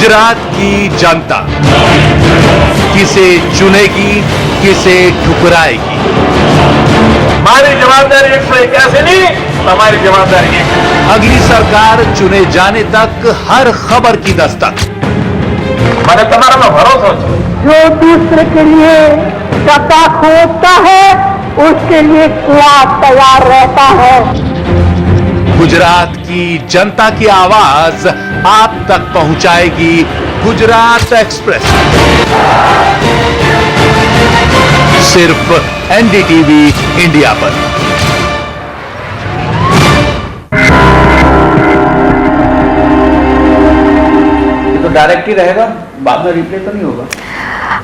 गुजरात की जनता किसे चुनेगी, किसे ठुकराएगी? हमारी जवाबदारी 181 नहीं, हमारी जवाबदारी एक है। अगली सरकार चुने जाने तक हर खबर की दस्तक। मैंने तुम्हारा में भरोसा है। जो दूसरे के लिए टका खोदता है उसके लिए कुआं तैयार रहता है। गुजरात की जनता की आवाज आप तक पहुंचाएगी गुजरात एक्सप्रेस, सिर्फ एनडीटीवी इंडिया पर। तो डायरेक्ट ही रहेगा, बाद में रिप्ले तो नहीं होगा।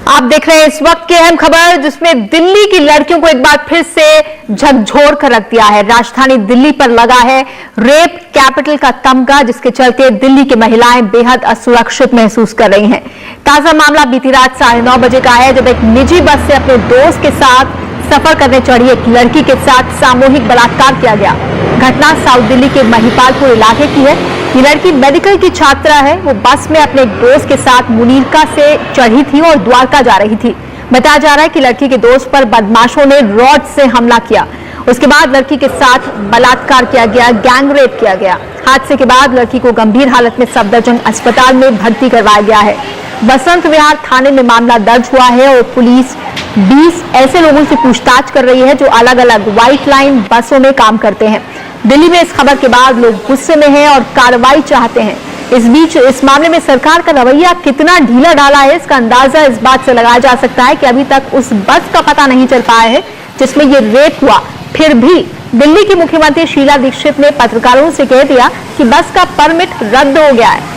आप देख रहे हैं इस वक्त की अहम खबर, जिसमें दिल्ली की लड़कियों को एक बार फिर से झकझोर कर रख दिया है। राजधानी दिल्ली पर लगा है रेप कैपिटल का तमगा, जिसके चलते दिल्ली की महिलाएं बेहद असुरक्षित महसूस कर रही हैं। ताजा मामला बीती रात 9:30 बजे का है, जब एक निजी बस से अपने दोस्त के साथ सफर करने चढ़ी एक लड़की के साथ सामूहिक बलात्कार किया गया। घटना साउथ दिल्ली के महिपालपुर इलाके की है। ये लड़की मेडिकल की छात्रा है। वो बस में अपने एक दोस्त के साथ मुनीरका से चढ़ी थी और द्वारका जा रही थी। बताया जा रहा है कि लड़की के दोस्त पर बदमाशों ने रॉड से हमला किया। उसके बाद लड़की के साथ बलात्कार किया गया, गैंग रेप किया गया। हादसे के बाद लड़की को गंभीर हालत में सफदरजंग अस्पताल में भर्ती करवाया गया है। बसंत विहार थाने में मामला दर्ज हुआ है और पुलिस 20 ऐसे लोगों से पूछताछ कर रही है जो अलग अलग व्हाइट लाइन बसों में काम करते हैं। दिल्ली में इस खबर के बाद लोग गुस्से में हैं और कार्रवाई चाहते हैं। इस बीच इस मामले में सरकार का रवैया कितना ढीला ढाला है, इसका अंदाजा इस बात से लगाया जा सकता है कि अभी तक उस बस का पता नहीं चल पाया है जिसमें ये रेप हुआ। फिर भी दिल्ली की मुख्यमंत्री शीला दीक्षित ने पत्रकारों से कह दिया कि बस का परमिट रद्द हो गया है।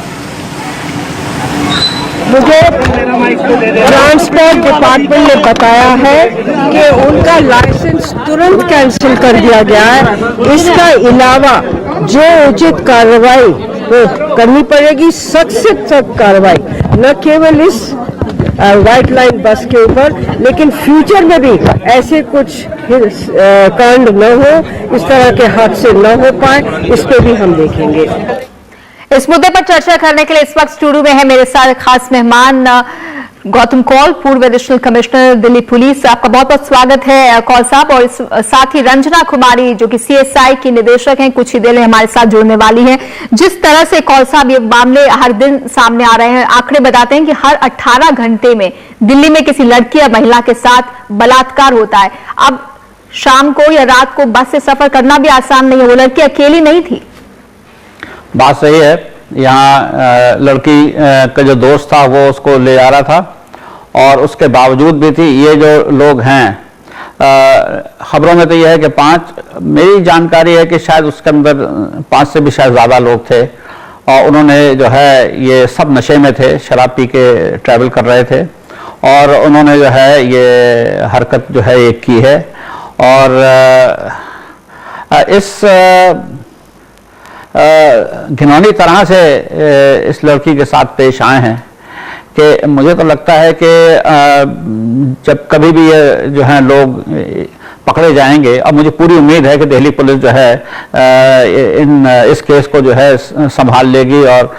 मुझे ट्रांसपोर्ट डिपार्टमेंट ने बताया है कि उनका लाइसेंस तुरंत कैंसिल कर दिया गया है। इसका अलावा जो उचित कार्रवाई करनी पड़ेगी, सख्त से सख्त कार्रवाई, न केवल इस व्हाइट लाइन बस के ऊपर, लेकिन फ्यूचर में भी ऐसे कुछ कांड न हो, इस तरह के हादसे न हो पाए, इस पे भी हम देखेंगे। इस मुद्दे पर चर्चा करने के लिए इस वक्त स्टूडियो में है मेरे साथ खास मेहमान गौतम कौल, पूर्व एडिशनल कमिश्नर दिल्ली पुलिस। आपका बहुत बहुत स्वागत है कौल साहब। और साथ ही रंजना कुमारी जो कि सीएसआई की निदेशक हैं, कुछ ही देर में हमारे साथ जुड़ने वाली हैं। जिस तरह से कौल साहब ये मामले हर दिन सामने आ रहे हैं, आंकड़े बताते हैं कि हर 18 घंटे में दिल्ली में किसी लड़की या महिला के साथ बलात्कार होता है। अब शाम को या रात को बस से सफर करना भी आसान नहीं है। वो लड़की अकेली नहीं थी। बात सही है। यहाँ लड़की का जो दोस्त था वो उसको ले जा रहा था, और उसके बावजूद भी थी ये जो लोग हैं, खबरों में तो ये है कि 5, मेरी जानकारी है कि शायद उसके अंदर 5 से भी शायद ज़्यादा लोग थे, और उन्होंने जो है ये सब नशे में थे, शराब पी के ट्रैवल कर रहे थे, और उन्होंने जो है ये हरकत जो है एक की है। और इस घिनौनी तरह से इस लड़की के साथ पेश आए हैं कि मुझे तो लगता है कि जब कभी भी ये जो है लोग पकड़े जाएंगे, और मुझे पूरी उम्मीद है कि दिल्ली पुलिस जो है इस केस को जो है संभाल लेगी, और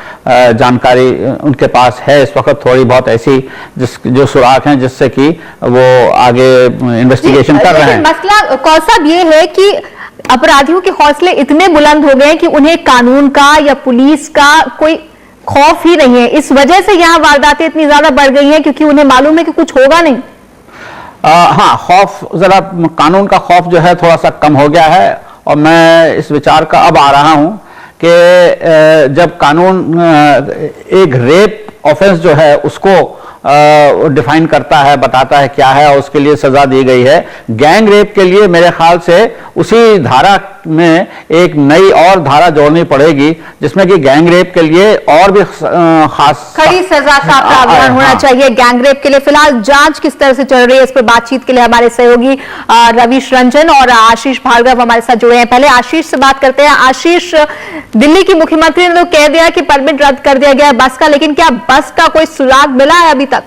जानकारी उनके पास है इस वक्त थोड़ी बहुत ऐसी जो सुराग हैं जिससे कि वो आगे इन्वेस्टिगेशन कर रहे हैं। मसला कौन साहब ये है कि अपराधियों के हौसले इतने बुलंद हो गए हैं कि उन्हें कानून का या पुलिस का कोई खौफ ही नहीं है। इस वजह से यहाँ वारदातें इतनी ज्यादा बढ़ गई हैं क्योंकि उन्हें मालूम है कि कुछ होगा नहीं। हाँ, खौफ, जरा कानून का खौफ जो है थोड़ा सा कम हो गया है, और मैं इस विचार का अब आ रहा हूं कि जब कानून एक रेप ऑफेंस जो है उसको डिफाइन करता है, बताता है क्या है, और उसके लिए सजा दी गई है। गैंग रेप के लिए मेरे ख्याल से उसी धारा में एक नई और धारा जोड़नी पड़ेगी, जिसमें कि गैंग रेप के लिए और भी खास कड़ी सजा का प्रावधान होना चाहिए गैंग रेप के लिए। फिलहाल जांच किस तरह से चल रही है, इस पर बातचीत के लिए हमारे सहयोगी रवीश रंजन और आशीष भार्गव हमारे साथ जुड़े हैं। पहले आशीष से बात करते हैं। आशीष, दिल्ली की मुख्यमंत्री ने तो कह दिया कि परमिट रद्द कर दिया गया है बस का, लेकिन क्या बस का कोई सुराग मिला है अभी तक?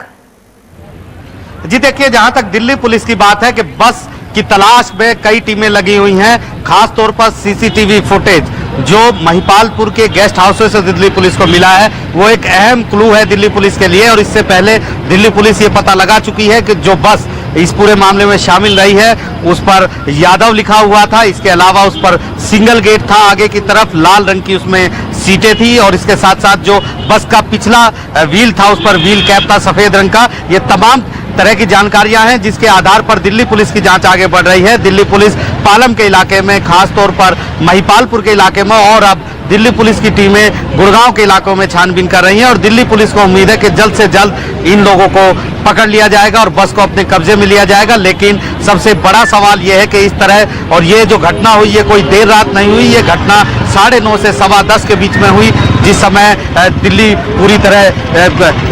जी देखिए, जहां तक दिल्ली पुलिस की बात है कि बस की तलाश में कई टीमें लगी हुई हैं। खास तौर पर सीसीटीवी फुटेज जो महिपालपुर के गेस्ट हाउस से दिल्ली पुलिस को मिला है वो एक अहम क्लू है दिल्ली पुलिस के लिए। और इससे पहले दिल्ली पुलिस ये पता लगा चुकी है कि जो बस इस पूरे मामले में शामिल रही है उस पर यादव लिखा हुआ था। इसके अलावा उस पर सिंगल गेट था, आगे की तरफ लाल रंग की उसमें सीटें थी और इसके साथ साथ जो बस का पिछला व्हील था उस पर व्हील कैप था सफेद रंग का। ये तमाम तरह की जानकारियां हैं जिसके आधार पर दिल्ली पुलिस की जांच आगे बढ़ रही है। दिल्ली पुलिस पालम के इलाके में, खास तौर पर महिपालपुर के इलाके में, और अब दिल्ली पुलिस की टीमें गुड़गांव के इलाकों में छानबीन कर रही हैं और दिल्ली पुलिस को उम्मीद है कि जल्द से जल्द इन लोगों को पकड़ लिया जाएगा और बस को अपने कब्जे में लिया जाएगा। लेकिन सबसे बड़ा सवाल यह है कि इस तरह, और ये जो घटना हुई ये कोई देर रात नहीं हुई, ये घटना 9:30 से 10:15 के बीच में हुई, जिस समय दिल्ली पूरी तरह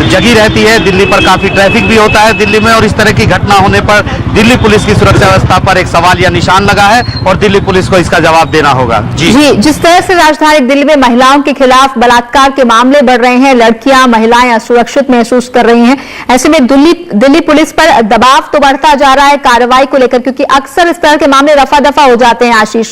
जगी रहती है। दिल्ली पर काफी ट्रैफिक भी होता है दिल्ली में, और इस तरह की घटना होने पर दिल्ली पुलिस की सुरक्षा व्यवस्था पर एक सवाल या निशान लगा है और दिल्ली पुलिस को इसका जवाब देना होगा। जी, जिस तरह से राजधानी दिल्ली में महिलाओं के खिलाफ बलात्कार के मामले बढ़ रहे हैं, लड़कियां, महिलाएं असुरक्षित महसूस कर रही हैं, ऐसे में दिल्ली पुलिस पर दबाव तो बढ़ता जा रहा है कार्रवाई को लेकर, क्योंकि अक्सर इस तरह के मामले रफा दफा हो जाते हैं। आशीष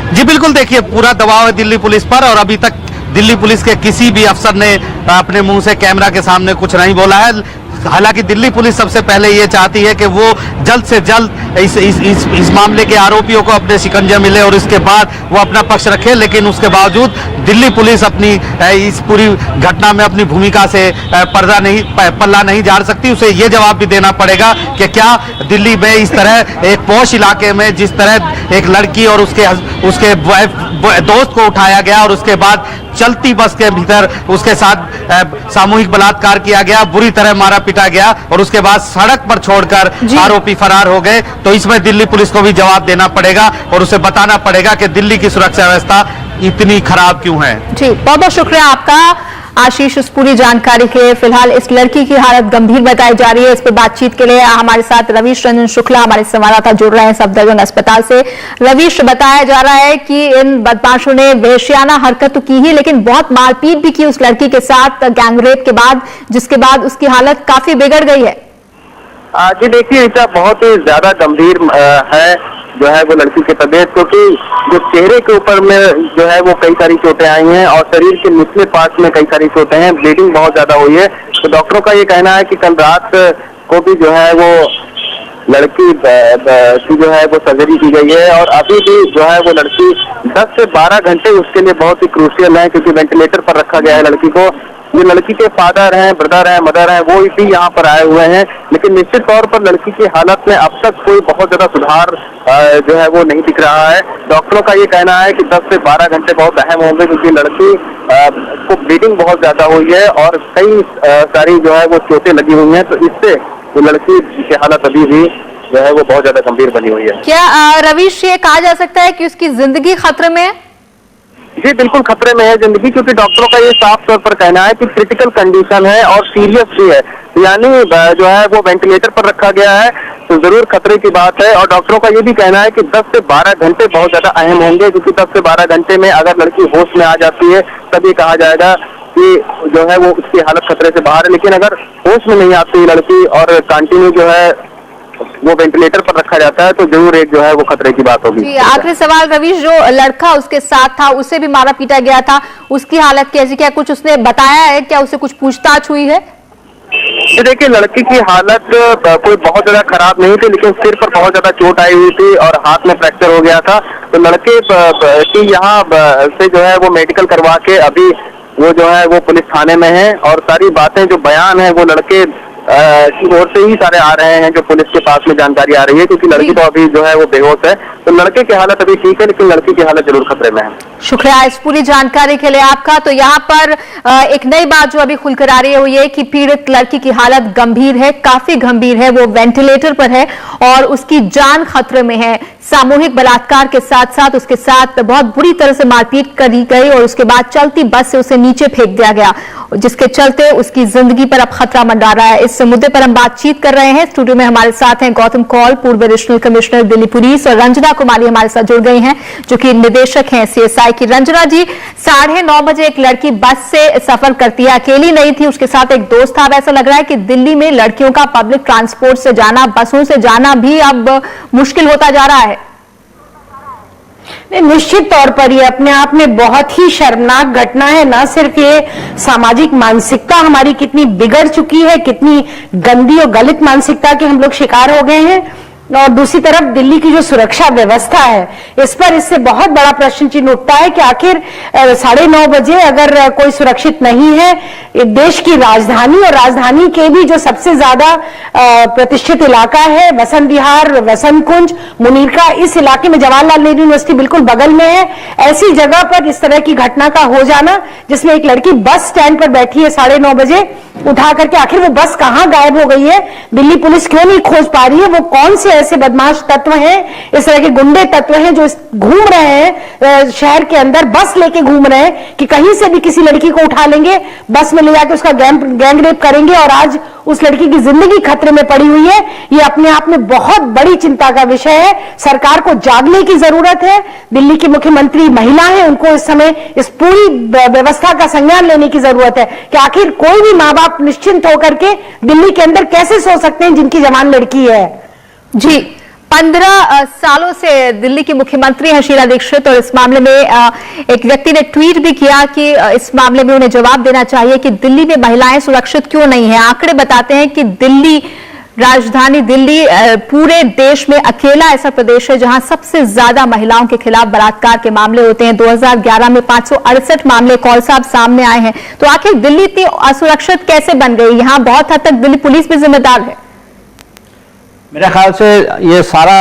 जी बिल्कुल, देखिए पूरा दबाव है दिल्ली पुलिस पर और अभी तक दिल्ली पुलिस के किसी भी अफसर ने अपने मुंह से कैमरा के सामने कुछ नहीं बोला है। हालांकि दिल्ली पुलिस सबसे पहले ये चाहती है कि वो जल्द से जल्द इस मामले के आरोपियों को अपने शिकंजे मिले और इसके बाद वो अपना पक्ष रखे। लेकिन उसके बावजूद दिल्ली पुलिस अपनी इस पूरी घटना में अपनी भूमिका से पल्ला नहीं झाड़ सकती। उसे ये जवाब भी देना पड़ेगा कि क्या दिल्ली में इस तरह एक पॉश इलाके में जिस तरह एक लड़की और उसके दोस्त को उठाया गया और उसके बाद चलती बस के भीतर उसके साथ सामूहिक बलात्कार किया गया, बुरी तरह मारा पीटा गया और उसके बाद सड़क पर छोड़कर आरोपी फरार हो गए, तो इसमें दिल्ली पुलिस को भी जवाब देना पड़ेगा और उसे बताना पड़ेगा कि दिल्ली की सुरक्षा व्यवस्था इतनी खराब क्यों है। जी, बहुत बहुत शुक्रिया आपका आशीष इस पूरी जानकारी के। फिलहाल इस लड़की की हालत गंभीर बताई जा रही है। इस पर बातचीत के लिए हमारे साथ रवीश रंजन शुक्ला हमारे संवाददाता जुड़ रहे हैं सफदरजंग अस्पताल से। रवीश, बताया जा रहा है कि इन बदमाशों ने वहशियाना हरकत तो की ही, लेकिन बहुत मारपीट भी की उस लड़की के साथ गैंगरेप के बाद, जिसके बाद उसकी हालत काफी बिगड़ गई है। जी देखिए, इसका बहुत ही ज्यादा गंभीर है जो है वो लड़की की तबीयत, क्योंकि जो चेहरे के ऊपर में जो है वो कई सारी चोटें आई हैं और शरीर के निचले पार्ट में कई सारी चोटें हैं, ब्लीडिंग बहुत ज्यादा हुई है। तो डॉक्टरों का ये कहना है कि कल रात को भी जो है वो लड़की की जो है वो सर्जरी की गई है और अभी भी जो है वो लड़की 10 से 12 घंटे उसके लिए बहुत ही क्रूशियल है, क्योंकि वेंटिलेटर पर रखा गया है लड़की को। ये लड़की के फादर हैं, ब्रदर हैं, मदर हैं, वो भी यहाँ पर आए हुए हैं, लेकिन निश्चित तौर पर लड़की की हालत में अब तक कोई बहुत ज्यादा सुधार जो है वो नहीं दिख रहा है। डॉक्टरों का ये कहना है कि 10 से 12 घंटे बहुत अहम होंगे, क्योंकि लड़की को ब्लीडिंग बहुत ज्यादा हुई है और कई सारी जो है वो चोटें लगी हुई हैं, तो इससे वो लड़की की हालत अभी भी जो है वो बहुत ज्यादा गंभीर बनी हुई है। क्या रवीश ये कहा जा सकता है कि उसकी जिंदगी खतरे में है? जी बिल्कुल खतरे में है जिंदगी, क्योंकि डॉक्टरों का ये साफ तौर पर कहना है कि क्रिटिकल कंडीशन है और सीरियस भी है, यानी जो है वो वेंटिलेटर पर रखा गया है, तो जरूर खतरे की बात है। और डॉक्टरों का ये भी कहना है कि 10 से 12 घंटे बहुत ज्यादा अहम होंगे, क्योंकि 10 से 12 घंटे में अगर लड़की होश में आ जाती है तब ये कहा जाएगा कि जो है वो उसकी हालत खतरे से बाहर है। लेकिन अगर होश में नहीं आती लड़की और कंटिन्यू जो है वो वेंटिलेटर पर रखा जाता है, तो जरूर एक जो है वो खतरे की बात होगी। आखिरी सवाल रवीश, जो लड़का उसके साथ था उसे भी मारा पीटा गया था, उसकी हालत कैसी, क्या कुछ उसने बताया है, क्या उसे कुछ पूछताछ हुई है? देखिए, लड़की की हालत कोई बहुत ज्यादा खराब नहीं थी, लेकिन सिर पर बहुत ज्यादा चोट आई हुई थी और हाथ में फ्रैक्चर हो गया था। तो लड़के की यहाँ से जो है वो मेडिकल करवा के अभी वो जो है वो पुलिस थाने में है और सारी बातें जो बयान है वो लड़के की ओर से ही सारे आ रहे हैं, जो पुलिस के पास में जानकारी आ रही है, क्योंकि लड़की तो अभी जो है वो बेहोश है। तो लड़के की हालत अभी ठीक है, लेकिन लड़की की हालत जरूर खतरे में है। शुक्रिया इस पूरी जानकारी के लिए आपका। तो यहाँ पर एक नई बात जो अभी खुलकर आ रही है वो ये कि पीड़ित लड़की की हालत गंभीर है, काफी गंभीर है, वो वेंटिलेटर पर है और उसकी जान खतरे में है। सामूहिक बलात्कार के साथ साथ उसके साथ बहुत बुरी तरह से मारपीट करी गई और उसके बाद चलती बस से उसे नीचे फेंक दिया गया जिसके चलते उसकी जिंदगी पर अब खतरा मंडरा रहा है। इस मुद्दे पर हम बातचीत कर रहे हैं। स्टूडियो में हमारे साथ हैं गौतम कौल, पूर्व एडिशनल कमिश्नर दिल्ली पुलिस, और रंजना कुमारी हमारे साथ जुड़ गई हैं जो कि निदेशक हैं CSI की। रंजना जी, 9:30 बजे एक लड़की बस से सफर करती है, अकेली नहीं थी, उसके साथ एक दोस्त था। अब ऐसा लग रहा है कि दिल्ली में लड़कियों का पब्लिक ट्रांसपोर्ट से जाना, बसों से जाना भी अब मुश्किल होता जा रहा है। निश्चित तौर पर ये अपने आप में बहुत ही शर्मनाक घटना है। ना सिर्फ ये सामाजिक मानसिकता हमारी कितनी बिगड़ चुकी है, कितनी गंदी और गलत मानसिकता के हम लोग शिकार हो गए हैं, और दूसरी तरफ दिल्ली की जो सुरक्षा व्यवस्था है, इस पर इससे बहुत बड़ा प्रश्न चिन्ह उठता है कि आखिर 9:30 बजे अगर कोई सुरक्षित नहीं है, देश की राजधानी और राजधानी के भी जो सबसे ज्यादा प्रतिष्ठित इलाका है, वसंत विहार, वसंत कुंज, मुनीरका, इस इलाके में जवाहरलाल नेहरू यूनिवर्सिटी बिल्कुल बगल में है, ऐसी जगह पर इस तरह की घटना का हो जाना, जिसमें एक लड़की बस स्टैंड पर बैठी है 9:30 बजे, उठा करके आखिर वो बस कहां गायब हो गई है, दिल्ली पुलिस क्यों नहीं खोज पा रही है, वो कौन से ऐसे बदमाश तत्व हैं, इस तरह के गुंडे तत्व हैं जो घूम रहे हैं शहर के अंदर, बस लेके घूम रहे हैं कि कहीं से भी किसी लड़की को उठा लेंगे, बस में ले जाके उसका गैंग रेप करेंगे, और आज उस लड़की की जिंदगी खतरे में पड़ी हुई है। ये अपने आप में बहुत बड़ी चिंता का विषय है। सरकार को जागने की जरूरत है। दिल्ली की मुख्यमंत्री महिला है, उनको इस समय इस पूरी व्यवस्था का संज्ञान लेने की जरूरत है कि आखिर कोई भी माँ बाप निश्चिंत होकर के दिल्ली के अंदर कैसे सो सकते हैं जिनकी जवान लड़की है। जी, 15 सालों से दिल्ली की मुख्यमंत्री हैं शीला दीक्षित, और इस मामले में एक व्यक्ति ने ट्वीट भी किया कि इस मामले में उन्हें जवाब देना चाहिए कि दिल्ली में महिलाएं सुरक्षित क्यों नहीं है। आंकड़े बताते हैं कि दिल्ली, राजधानी दिल्ली पूरे देश में अकेला ऐसा प्रदेश है जहां सबसे ज्यादा महिलाओं के खिलाफ बलात्कार के मामले होते हैं। 2011 में 568 मामले कौल साहब सामने आए हैं। तो आखिर दिल्ली इतनी असुरक्षित कैसे बन गई? यहां बहुत हद तक दिल्ली पुलिस भी जिम्मेदार है। मेरे ख्याल से ये सारा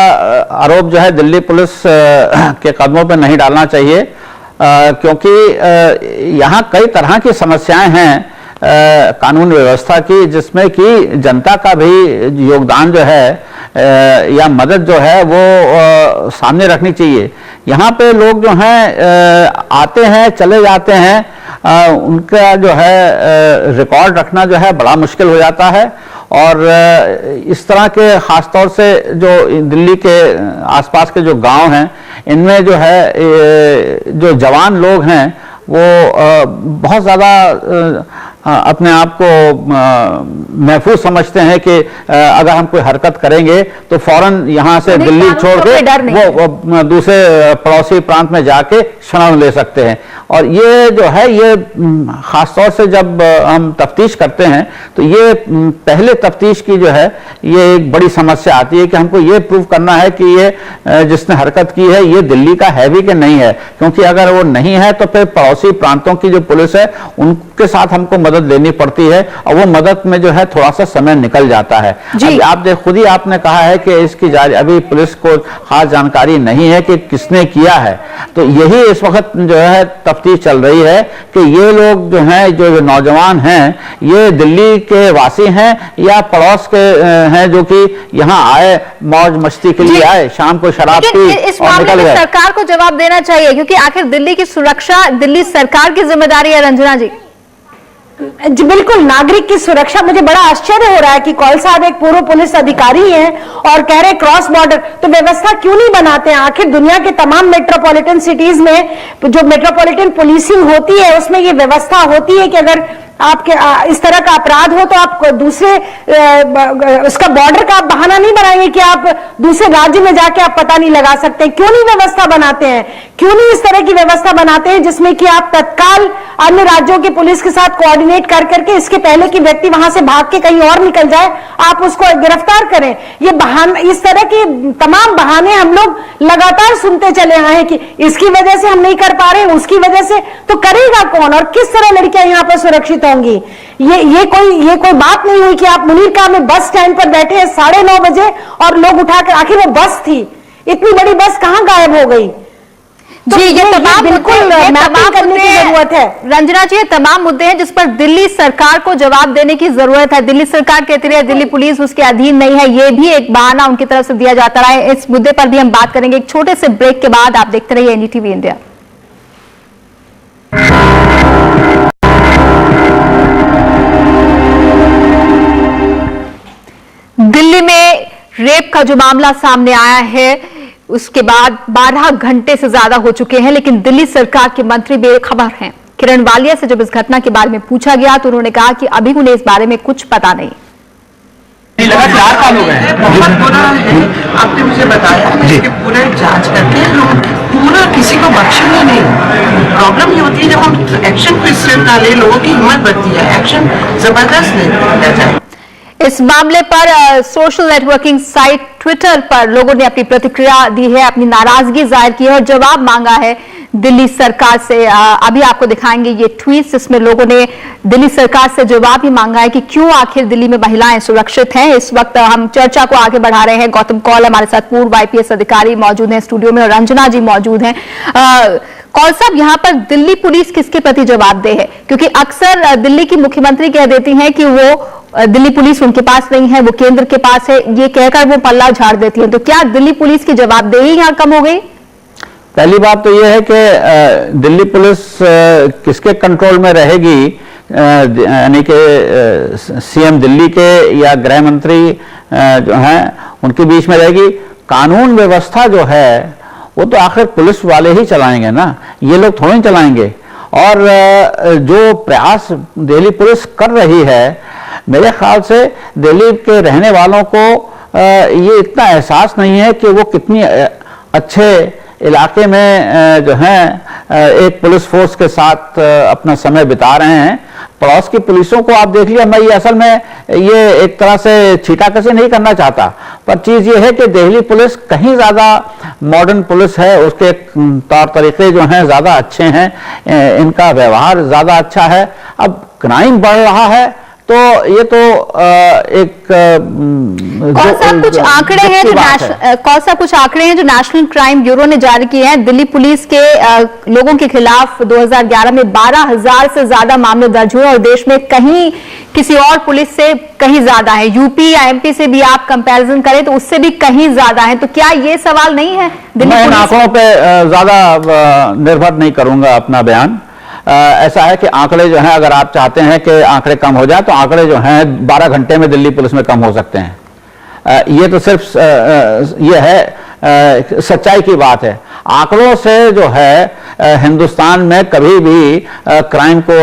आरोप जो है दिल्ली पुलिस के कदमों पर नहीं डालना चाहिए, क्योंकि यहाँ कई तरह की समस्याएं हैं कानून व्यवस्था की, जिसमें कि जनता का भी योगदान जो है या मदद जो है वो सामने रखनी चाहिए। यहाँ पे लोग जो हैं आते हैं, चले जाते हैं, उनका जो है रिकॉर्ड रखना जो है बड़ा मुश्किल हो जाता है, और इस तरह के खासतौर से जो दिल्ली के आसपास के जो गांव हैं, इनमें जो है जो जवान लोग हैं वो बहुत ज़्यादा अपने आप को महफूज समझते हैं कि अगर हम कोई हरकत करेंगे तो फौरन यहाँ से दिल्ली छोड़ के वो दूसरे पड़ोसी प्रांत में जाके शरण ले सकते हैं। और ये जो है ये खासतौर से जब हम तफ्तीश करते हैं तो ये पहले तफ्तीश की जो है ये एक बड़ी समस्या आती है कि हमको ये प्रूव करना है कि ये जिसने हरकत की है ये दिल्ली का है भी कि नहीं है, क्योंकि अगर वो नहीं है तो फिर पड़ोसी प्रांतों की जो पुलिस है उनके साथ हमको मदद लेनी पड़ती है, और वो मदद में जो है थोड़ा सा समय निकल जाता है। आप खुद ही आपने कहा है कि इसकी अभी पुलिस को खास जानकारी नहीं है कि किसने किया है, तो यही इस वक्त जो है तफ्तीश चल रही है कि ये लोग जो हैं, जो नौजवान हैं, ये दिल्ली के वासी हैं या पड़ोस के हैं जो कि यहाँ आए मौज मस्ती के लिए आए, शाम को शराब पी इस मामले में सरकार को जवाब देना चाहिए, क्योंकि आखिर दिल्ली की सुरक्षा दिल्ली सरकार की जिम्मेदारी है। रंजना जी, बिल्कुल, नागरिक की सुरक्षा। मुझे बड़ा आश्चर्य हो रहा है कि कौल साहब एक पूर्व पुलिस अधिकारी हैं और कह रहे क्रॉस बॉर्डर, तो व्यवस्था क्यों नहीं बनाते हैं? आखिर दुनिया के तमाम मेट्रोपॉलिटन सिटीज में जो मेट्रोपॉलिटन पुलिसिंग होती है उसमें ये व्यवस्था होती है कि अगर आपके इस तरह का अपराध हो तो आप दूसरे उसका बॉर्डर का आप बहाना नहीं बनाएंगे कि आप दूसरे राज्य में जाके आप पता नहीं लगा सकते। क्यों नहीं व्यवस्था बनाते हैं? क्यों नहीं इस तरह की व्यवस्था बनाते हैं जिसमें कि आप तत्काल अन्य राज्यों की पुलिस के साथ कोऑर्डिनेट कर करके इसके पहले कि व्यक्ति वहां से भाग के कहीं और निकल जाए आप उसको गिरफ्तार करें? ये बहाना, इस तरह के तमाम बहाने हम लोग लगातार सुनते चले आए हैं कि इसकी वजह से हम नहीं कर पा रहे, उसकी वजह से, तो करेगा कौन और किस तरह लड़कियां यहां पर सुरक्षित होंगी? ये कोई बात नहीं हुई कि आप मुनीरका में बस स्टैंड पर बैठे हैं 9:30 बजे और लोग उठाकर, आखिर वो बस थी, इतनी बड़ी बस कहां गायब हो गई? जी, ये तमाम बिल्कुल मैपिंग करने की जरूरत है। रंजना जी, ये तमाम मुद्दे हैं जिस पर दिल्ली सरकार को जवाब देने की जरूरत है। दिल्ली सरकार कहती रही दिल्ली पुलिस उसके अधीन नहीं है, ये भी एक बहाना उनकी तरफ से दिया जाता रहा है। इस मुद्दे पर भी हम बात करेंगे एक छोटे से ब्रेक के बाद। आप देखते रहिए NDTV इंडिया। रेप का जो मामला सामने आया है उसके बाद 12 घंटे से ज्यादा हो चुके हैं, लेकिन दिल्ली सरकार के मंत्री बेखबर हैं। किरण वालिया से जब इस घटना के बारे में पूछा गया तो उन्होंने कहा कि अभी उन्हें इस बारे में कुछ पता नहीं। लगातार काम हो गए हैं, बहुत बुरा है। आपने मुझे बताया कि पूरे जांच करके लोग पूरा किसी को बख्शेंगे नहीं। प्रॉब्लम ये होती है जब हम एक्शन को स्टेप डाले, लोगों की हिम्मत बढ़ती है, एक्शन जबरदस्त लिया जाए। इस मामले पर सोशल नेटवर्किंग साइट ट्विटर पर लोगों ने अपनी प्रतिक्रिया दी है, अपनी नाराजगी जाहिर की है और जवाब मांगा है दिल्ली सरकार से। अभी आपको दिखाएंगे ये ट्वीट जिसमें लोगों ने दिल्ली सरकार से जवाब ही मांगा है कि क्यों आखिर दिल्ली में महिलाएं सुरक्षित हैं। इस वक्त हम चर्चा को आगे बढ़ा रहे हैं। गौतम कौल हमारे साथ पूर्व IPS अधिकारी मौजूद हैं स्टूडियो में और रंजना जी मौजूद हैं। कौल साहब, यहाँ पर दिल्ली पुलिस किसके प्रति जवाबदेह है? क्योंकि अक्सर दिल्ली की मुख्यमंत्री कह देती हैं कि वो दिल्ली पुलिस उनके पास नहीं है, वो केंद्र के पास है, ये कहकर वो पल्ला झाड़ देती है। तो क्या दिल्ली पुलिस की जवाबदेही यहाँ कम हो गई? पहली बात तो ये है कि दिल्ली पुलिस किसके कंट्रोल में रहेगी, यानी कि CM दिल्ली के या गृह मंत्री जो हैं उनके बीच में रहेगी। कानून व्यवस्था जो है वो तो आखिर पुलिस वाले ही चलाएंगे ना, ये लोग थोड़ी चलाएंगे। और जो प्रयास दिल्ली पुलिस कर रही है, मेरे ख्याल से दिल्ली के रहने वालों को ये इतना एहसास नहीं है कि वो कितनी अच्छे इलाके में जो है एक पुलिस फोर्स के साथ अपना समय बिता रहे हैं। पड़ोस की पुलिसों को आप देख लिया, मैं ये असल में ये एक तरह से छीटाकशी नहीं करना चाहता, पर चीज ये है कि दिल्ली पुलिस कहीं ज्यादा मॉडर्न पुलिस है, उसके तौर तरीके जो हैं ज्यादा अच्छे हैं, इनका व्यवहार ज्यादा अच्छा है। अब क्राइम बढ़ रहा है तो ये तो एक कौन सा कुछ आंकड़े हैं जो नेशनल क्राइम ब्यूरो ने जारी किए हैं। दिल्ली पुलिस के लोगों के खिलाफ 2011 में 12,000 से ज्यादा मामले दर्ज हुए और देश में कहीं किसी और पुलिस से कहीं ज्यादा है। यूपी या MP से भी आप कंपैरिजन करें तो उससे भी कहीं ज्यादा है। तो क्या ये सवाल नहीं है दिल्ली पुलिस? मैं आंकड़ों पे ज्यादा निर्भर नहीं करूंगा अपना बयान। ऐसा है कि आंकड़े जो हैं, अगर आप चाहते हैं कि आंकड़े कम हो जाए तो आंकड़े जो हैं 12 घंटे में दिल्ली पुलिस में कम हो सकते हैं। ये तो सिर्फ ये है सच्चाई की बात है। आंकड़ों से जो है हिंदुस्तान में कभी भी क्राइम को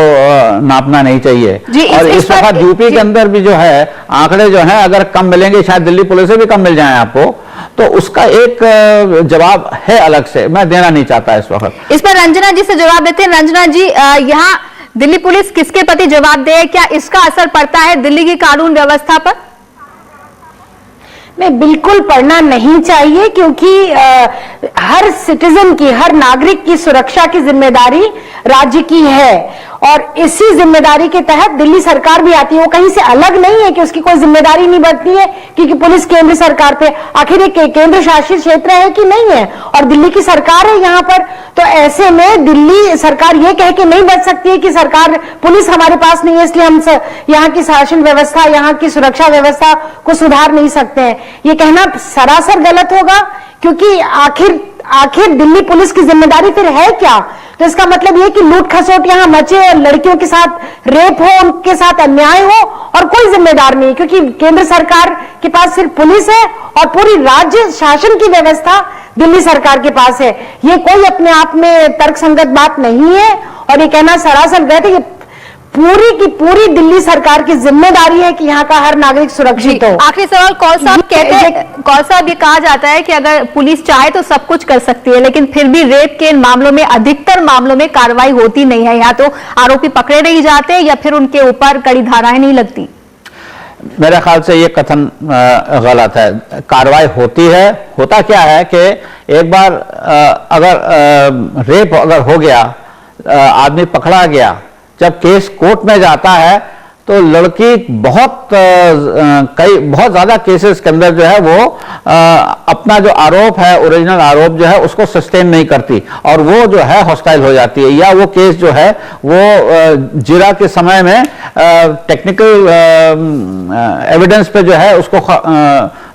नापना नहीं चाहिए। और इस वक्त यूपी के अंदर भी जो है आंकड़े जो हैं अगर कम मिलेंगे, शायद दिल्ली पुलिस से भी कम मिल जाए आपको, तो उसका एक जवाब है अलग से, मैं देना नहीं चाहता इस वक्त। इस पर रंजना जी से जवाब देते हैं। रंजना जी, यहाँ दिल्ली पुलिस किसके प्रति जवाबदेह है? क्या इसका असर पड़ता है दिल्ली की कानून व्यवस्था पर? नहीं, बिल्कुल पढ़ना नहीं चाहिए, क्योंकि हर सिटीजन की, हर नागरिक की सुरक्षा की जिम्मेदारी राज्य की है और इसी जिम्मेदारी के तहत दिल्ली सरकार भी आती है। वो कहीं से अलग नहीं है कि उसकी कोई जिम्मेदारी नहीं बनती है क्योंकि पुलिस केंद्र सरकार पे, आखिर एक केंद्र शासित क्षेत्र है कि नहीं है और दिल्ली की सरकार है यहाँ पर। तो ऐसे में दिल्ली सरकार ये कह के नहीं बच सकती है कि सरकार, पुलिस हमारे पास नहीं है इसलिए हम यहाँ की शासन व्यवस्था, यहाँ की सुरक्षा व्यवस्था को सुधार नहीं सकते हैं। ये कहना सरासर गलत होगा, क्योंकि आखिर दिल्ली पुलिस की जिम्मेदारी फिर है क्या? तो इसका मतलब ये कि लूट खसोट यहाँ मचे और लड़कियों के साथ रेप हो, उनके साथ अन्याय हो और कोई जिम्मेदार नहीं, क्योंकि केंद्र सरकार के पास सिर्फ पुलिस है और पूरी राज्य शासन की व्यवस्था दिल्ली सरकार के पास है। ये कोई अपने आप में तर्कसंगत बात नहीं है और ये कहना सरासर गलत है। ये पूरी की पूरी दिल्ली सरकार की जिम्मेदारी है कि यहाँ का हर नागरिक सुरक्षित हो। आखिरी सवाल, कौल साहब कहते हैं, कौल साहब ये कहा जाता है कि अगर पुलिस चाहे तो सब कुछ कर सकती है, लेकिन फिर भी रेप के मामलों में, अधिकतर मामलों में कार्रवाई होती नहीं है। या तो आरोपी पकड़े नहीं जाते या फिर उनके ऊपर कड़ी धाराएं नहीं लगती। मेरे ख्याल से ये कथन गलत है। कार्रवाई होती है। होता क्या है कि एक बार अगर रेप अगर हो गया, आदमी पकड़ा गया, जब केस कोर्ट में जाता है तो लड़की बहुत ज्यादा केसेस के अंदर जो है वो अपना जो आरोप है, ओरिजिनल आरोप जो है उसको सस्टेन नहीं करती और वो जो है हॉस्टाइल हो जाती है, या वो केस जो है वो जिरा के समय में टेक्निकल एविडेंस पे जो है उसको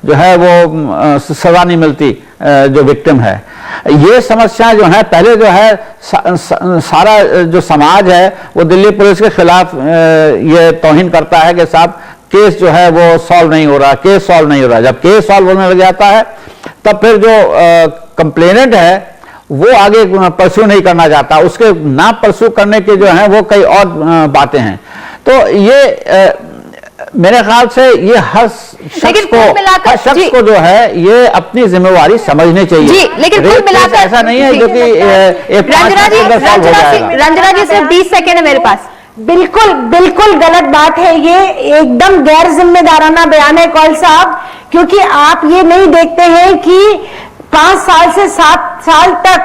जो है वो सजा नहीं मिलती जो विक्टिम है। ये समस्या जो है पहले जो है सारा जो समाज है वो दिल्ली पुलिस के खिलाफ ये तौहीन करता है कि साहब केस जो है वो सॉल्व नहीं हो रहा, केस सॉल्व नहीं हो रहा। जब केस सॉल्व होने लग जाता है तब फिर जो कंप्लेनेंट है वो आगे परस्यू नहीं करना चाहता, उसके ना परस्यू करने के जो है वो कई और बातें हैं। तो ये मेरे ख्याल से ये हर शख्स को जो है ये अपनी जिम्मेवारी समझने चाहिए। जी, लेकिन कुल मिलाकर ऐसा नहीं है जो कि रंजना जी सिर्फ 20 सेकेंड है मेरे पास। बिल्कुल बिल्कुल गलत बात है, ये एकदम गैर जिम्मेदाराना बयान है कौल साहब, क्योंकि आप ये नहीं देखते हैं कि 5 साल से 7 साल तक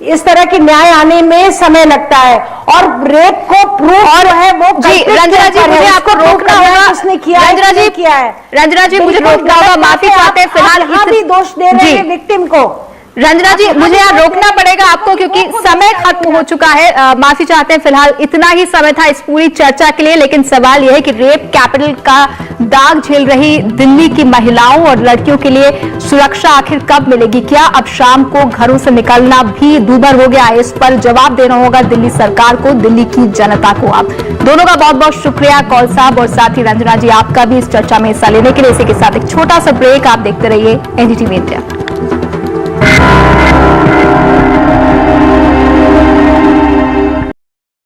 इस तरह के न्याय आने में समय लगता है और रेप को प्रूफ और है वो जी रंजना जी मुझे आपको रोकना होगा, उसने किया रंजना जी किया है। रंजना जी मुझे रोकना होगा, माफी चाहते हैं फिलहाल यहाँ भी दोष दे रहे हैं विक्टिम को। रंजना जी मुझे यहाँ रोकना पड़ेगा आपको क्योंकि समय खत्म हो चुका है। माफी चाहते हैं, फिलहाल इतना ही समय था इस पूरी चर्चा के लिए, लेकिन सवाल यह है कि रेप कैपिटल का दाग झेल रही दिल्ली की महिलाओं और लड़कियों के लिए सुरक्षा आखिर कब मिलेगी? क्या अब शाम को घरों से निकलना भी दूभर हो गया है? इस पर जवाब देना होगा दिल्ली सरकार को, दिल्ली की जनता को। आप दोनों का बहुत बहुत शुक्रिया कौल साहब और साथ ही रंजना जी आपका भी इस चर्चा में हिस्सा लेने के लिए। इसी के साथ एक छोटा सा ब्रेक, आप देखते रहिए एनडीटीवी इंडिया।